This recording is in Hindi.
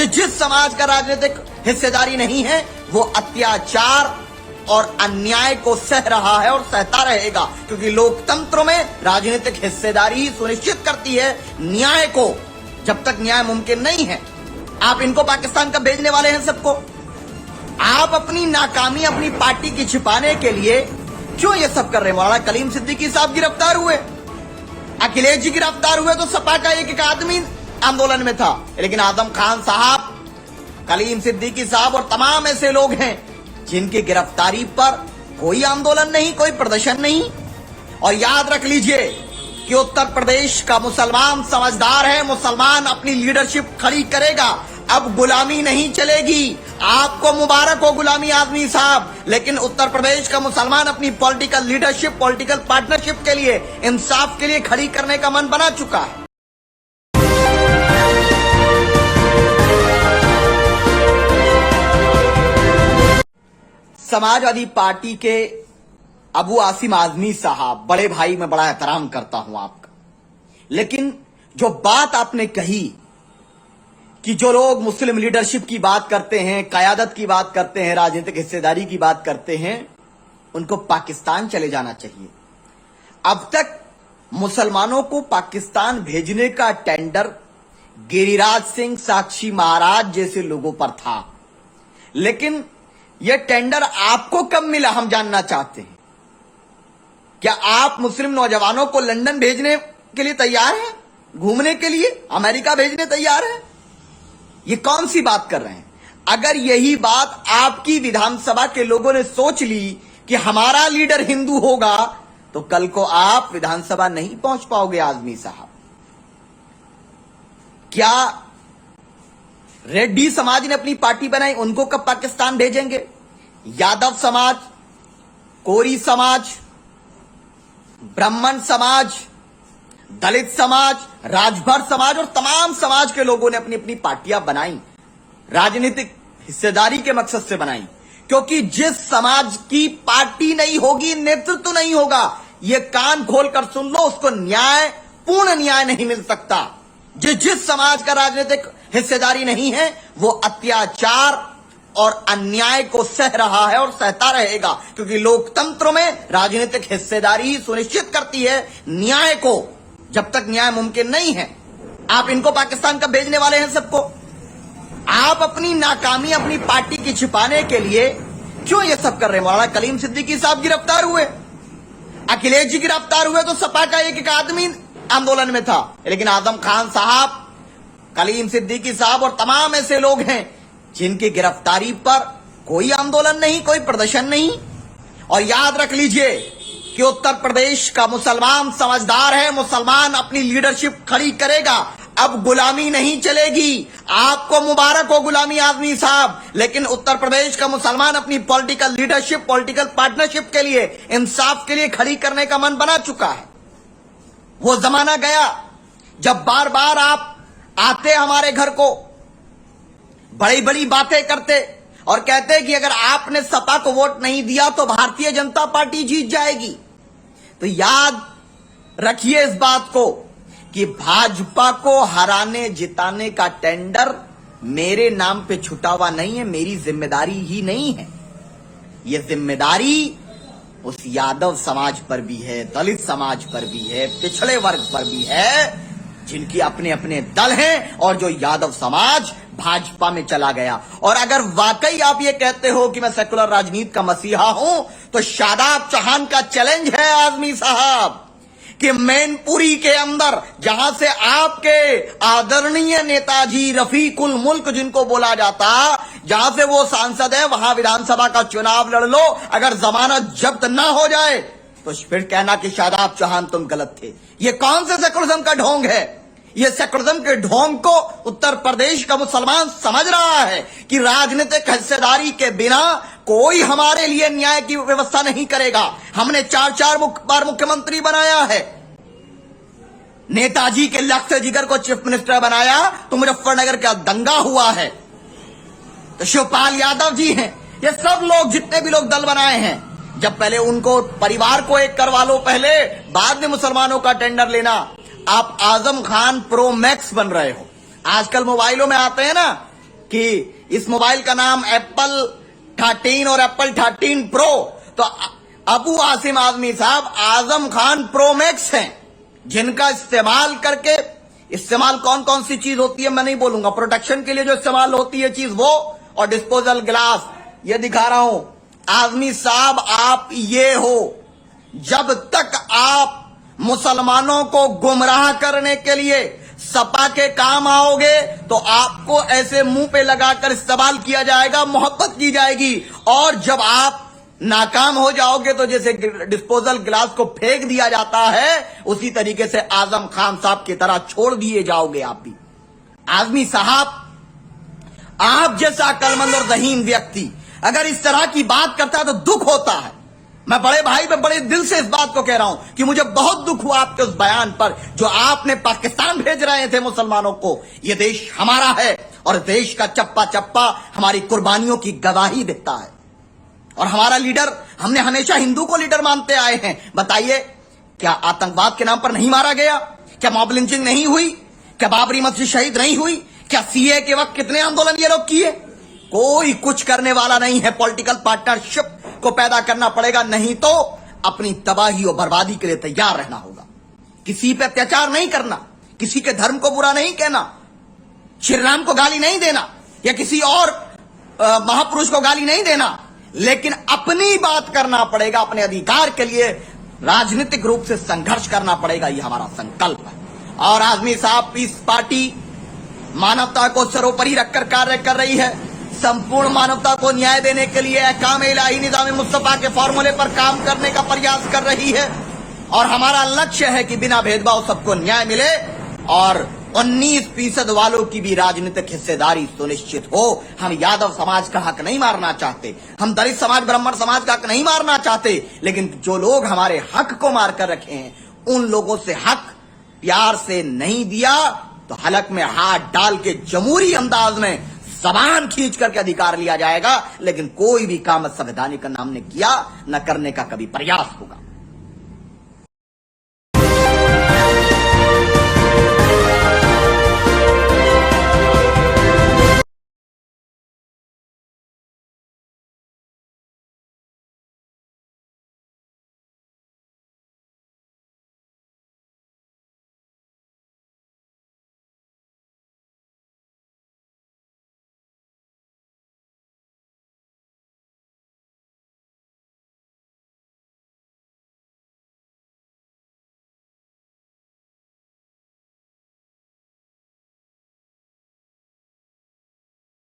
जिस समाज का राजनीतिक हिस्सेदारी नहीं है वो अत्याचार और अन्याय को सह रहा है और सहता रहेगा, क्योंकि लोकतंत्र में राजनीतिक हिस्सेदारी ही सुनिश्चित करती है न्याय को। जब तक न्याय मुमकिन नहीं है, आप इनको पाकिस्तान कब भेजने वाले हैं सबको? आप अपनी नाकामी अपनी पार्टी की छिपाने के लिए क्यों ये सब कर रहे हैं? मौलाना कलीम सिद्दीकी साहब गिरफ्तार हुए, अखिलेश जी गिरफ्तार हुए तो सपा का एक आदमी आंदोलन में था, लेकिन आजम खान साहब, कलीम सिद्दीकी साहब और तमाम ऐसे लोग हैं जिनकी गिरफ्तारी पर कोई आंदोलन नहीं, कोई प्रदर्शन नहीं। और याद रख लीजिए कि उत्तर प्रदेश का मुसलमान समझदार है, मुसलमान अपनी लीडरशिप खड़ी करेगा। अब गुलामी नहीं चलेगी। आपको मुबारक हो गुलामी आजमी साहब, लेकिन उत्तर प्रदेश का मुसलमान अपनी पॉलिटिकल लीडरशिप, पॉलिटिकल पार्टनरशिप के लिए, इंसाफ के लिए खड़ी करने का मन बना चुका है। समाजवादी पार्टी के अबू आसिम आजमी साहब, बड़े भाई, मैं बड़ा एहतराम करता हूं आपका, लेकिन जो बात आपने कही कि जो लोग मुस्लिम लीडरशिप की बात करते हैं, कयादत की बात करते हैं, राजनीतिक हिस्सेदारी की बात करते हैं, उनको पाकिस्तान चले जाना चाहिए। अब तक मुसलमानों को पाकिस्तान भेजने का टेंडर गिरिराज सिंह, साक्षी महाराज जैसे लोगों पर था, लेकिन यह टेंडर आपको कब मिला, हम जानना चाहते हैं। क्या आप मुस्लिम नौजवानों को लंदन भेजने के लिए तैयार हैं, घूमने के लिए अमेरिका भेजने तैयार हैं? ये कौन सी बात कर रहे हैं? अगर यही बात आपकी विधानसभा के लोगों ने सोच ली कि हमारा लीडर हिंदू होगा, तो कल को आप विधानसभा नहीं पहुंच पाओगे आजमी साहब। क्या रेड्डी समाज ने अपनी पार्टी बनाई, उनको कब पाकिस्तान भेजेंगे? यादव समाज, कोरी समाज, ब्राह्मण समाज, दलित समाज, राजभर समाज और तमाम समाज के लोगों ने अपनी अपनी पार्टियां बनाई, राजनीतिक हिस्सेदारी के मकसद से बनाई, क्योंकि जिस समाज की पार्टी नहीं होगी, नेतृत्व नहीं होगा, ये कान खोलकर सुन लो, उसको न्याय, पूर्ण न्याय नहीं मिल सकता। जिस समाज का राजनीतिक हिस्सेदारी नहीं है वो अत्याचार और अन्याय को सह रहा है और सहता रहेगा, क्योंकि लोकतंत्र में राजनीतिक हिस्सेदारी ही सुनिश्चित करती है न्याय को। जब तक न्याय मुमकिन नहीं है, आप इनको पाकिस्तान कब भेजने वाले हैं सबको? आप अपनी नाकामी अपनी पार्टी की छिपाने के लिए क्यों ये सब कर रहे हैं? मौलाना कलीम सिद्दीकी साहब गिरफ्तार हुए, अखिलेश जी गिरफ्तार हुए तो सपा का एक आदमी आंदोलन में था, लेकिन आजम खान साहब, कलीम सिद्दीकी साहब और तमाम ऐसे लोग हैं जिनकी गिरफ्तारी पर कोई आंदोलन नहीं, कोई प्रदर्शन नहीं। और याद रख लीजिए कि उत्तर प्रदेश का मुसलमान समझदार है, मुसलमान अपनी लीडरशिप खड़ी करेगा। अब गुलामी नहीं चलेगी। आपको मुबारक हो गुलामी आजमी साहब, लेकिन उत्तर प्रदेश का मुसलमान अपनी पॉलिटिकल लीडरशिप, पॉलिटिकल पार्टनरशिप के लिए, इंसाफ के लिए खड़ी करने का मन बना चुका है। वो जमाना गया जब बार बार आप आते हमारे घर को, बड़ी बड़ी बातें करते और कहते कि अगर आपने सपा को वोट नहीं दिया तो भारतीय जनता पार्टी जीत जाएगी। तो याद रखिए इस बात को कि भाजपा को हराने जिताने का टेंडर मेरे नाम पे छुटा हुआ नहीं है, मेरी जिम्मेदारी ही नहीं है। यह जिम्मेदारी उस यादव समाज पर भी है, दलित समाज पर भी है, पिछड़े वर्ग पर भी है, जिनकी अपने अपने दल हैं, और जो यादव समाज भाजपा में चला गया। और अगर वाकई आप ये कहते हो कि मैं सेकुलर राजनीति का मसीहा हूं, तो शादाब चौहान का चैलेंज है आजमी साहब कि मैनपुरी के अंदर, जहां से आपके आदरणीय नेताजी रफीकुल मुल्क जिनको बोला जाता, जहां से वो सांसद है, वहां विधानसभा का चुनाव लड़ लो। अगर जमानत जब्त ना हो जाए तो फिर कहना कि शादाब चौहान तुम गलत थे। ये कौन से सेकुलरिज्म का ढोंग है? ये सेकुलरिज्म के ढोंग को उत्तर प्रदेश का मुसलमान समझ रहा है कि राजनीतिक हिस्सेदारी के बिना कोई हमारे लिए न्याय की व्यवस्था नहीं करेगा। हमने चार बार मुख्यमंत्री बनाया है, नेताजी के लख्त जिगर को चीफ मिनिस्टर बनाया तो मुजफ्फरनगर का दंगा हुआ है। तो शिवपाल यादव जी हैं, ये सब लोग, जितने भी लोग दल बनाए हैं, जब पहले उनको परिवार को एक करवा लो पहले, बाद में मुसलमानों का टेंडर लेना। आप आजम खान प्रो मैक्स बन रहे हो। आजकल मोबाइलों में आते हैं ना कि इस मोबाइल का नाम एप्पल 13 और एप्पल 13 प्रो, तो अबू आसिम आजमी साहब आजम खान प्रो मैक्स हैं, जिनका इस्तेमाल कौन कौन सी चीज होती है मैं नहीं बोलूंगा, प्रोटेक्शन के लिए जो इस्तेमाल होती है चीज वो, और डिस्पोजल ग्लास ये दिखा रहा हूं। आजमी साहब आप ये हो, जब तक आप मुसलमानों को गुमराह करने के लिए सपा के काम आओगे तो आपको ऐसे मुंह पे लगाकर इस्तेमाल किया जाएगा, मोहब्बत की जाएगी, और जब आप नाकाम हो जाओगे तो जैसे डिस्पोजल ग्लास को फेंक दिया जाता है उसी तरीके से आजम खान साहब की तरह छोड़ दिए जाओगे आप भी। आजमी साहब, आप जैसा अक्लमंद और ज़हीन व्यक्ति अगर इस तरह की बात करता है तो दुख होता है। मैं बड़े भाई में बड़े दिल से इस बात को कह रहा हूं कि मुझे बहुत दुख हुआ आपके उस बयान पर जो आपने पाकिस्तान भेज रहे थे मुसलमानों को। यह देश हमारा है और देश का चप्पा चप्पा हमारी कुर्बानियों की गवाही देता है, और हमारा लीडर, हमने हमेशा हिंदू को लीडर मानते आए हैं। बताइए, क्या आतंकवाद के नाम पर नहीं मारा गया? क्या मॉब लिंचिंग नहीं हुई? क्या बाबरी मस्जिद शहीद नहीं हुई? क्या सीए के वक्त कितने आंदोलन ये लोग किए? कोई कुछ करने वाला नहीं है। पॉलिटिकल पार्टनरशिप को पैदा करना पड़ेगा, नहीं तो अपनी तबाही और बर्बादी के लिए तैयार रहना होगा। किसी पे अत्याचार नहीं करना, किसी के धर्म को बुरा नहीं कहना, श्री राम को गाली नहीं देना या किसी और महापुरुष को गाली नहीं देना, लेकिन अपनी बात करना पड़ेगा। अपने अधिकार के लिए राजनीतिक रूप से संघर्ष करना पड़ेगा, यह हमारा संकल्प है। और आजमी साहब, इस पार्टी मानवता को सर्वोपरि रखकर कार्य कर रही है। संपूर्ण मानवता को न्याय देने के लिए अहकाम इलाही निज़ाम मुस्तफा के फॉर्मूले पर काम करने का प्रयास कर रही है, और हमारा लक्ष्य है कि बिना भेदभाव सबको न्याय मिले और 19% वालों की भी राजनीतिक हिस्सेदारी सुनिश्चित हो। हम यादव समाज का हक नहीं मारना चाहते, हम दलित समाज, ब्राह्मण समाज का हक नहीं मारना चाहते, लेकिन जो लोग हमारे हक को मार कर रखे हैं उन लोगों से हक प्यार से नहीं दिया तो हलक में हाथ डाल के जमहूरी अंदाज में जबान खींच करके अधिकार लिया जाएगा, लेकिन कोई भी काम संवैधानिक नाम ने किया न करने का कभी प्रयास होगा।